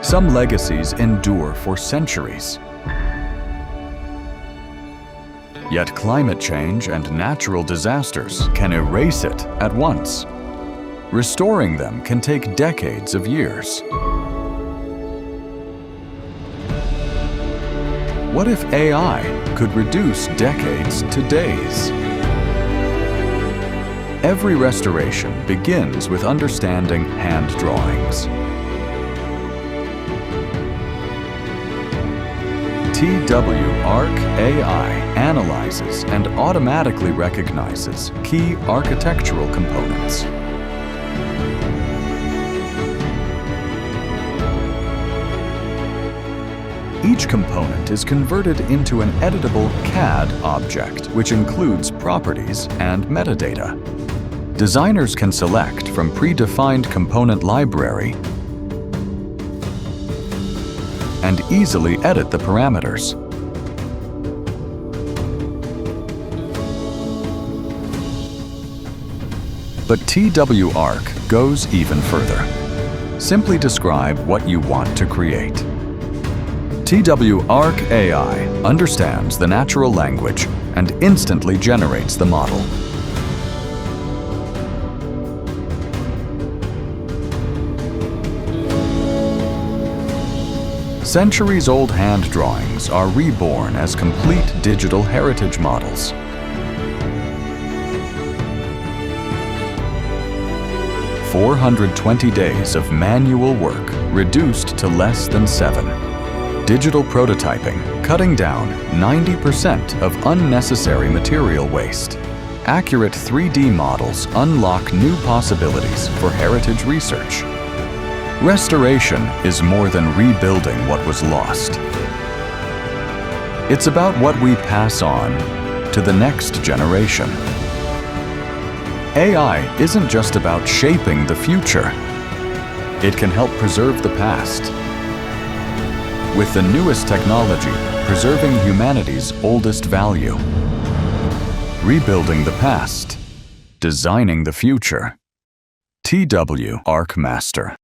Some legacies endure for centuries. Yet climate change and natural disasters can erase it at once. Restoring them can take decades of years. What if AI could reduce decades to days? Every restoration begins with understanding hand drawings. TWArch AI analyzes and automatically recognizes key architectural components. Each component is converted into an editable CAD object, which includes properties and metadata. Designers can select from predefined component library and easily edit the parameters. But TWArch goes even further. Simply describe what you want to create. TWArch AI understands the natural language and instantly generates the model. Centuries-old hand drawings are reborn as complete digital heritage models. "420 days of manual work reduced to less than 7. Digital prototyping, cutting down 90% of unnecessary material waste. Accurate 3D models unlock new possibilities for heritage research. Restoration is more than rebuilding what was lost. It's about what we pass on to the next generation. AI isn't just about shaping the future. It can help preserve the past. With the newest technology, preserving humanity's oldest value. Rebuilding the past, designing the future. TWArch Master.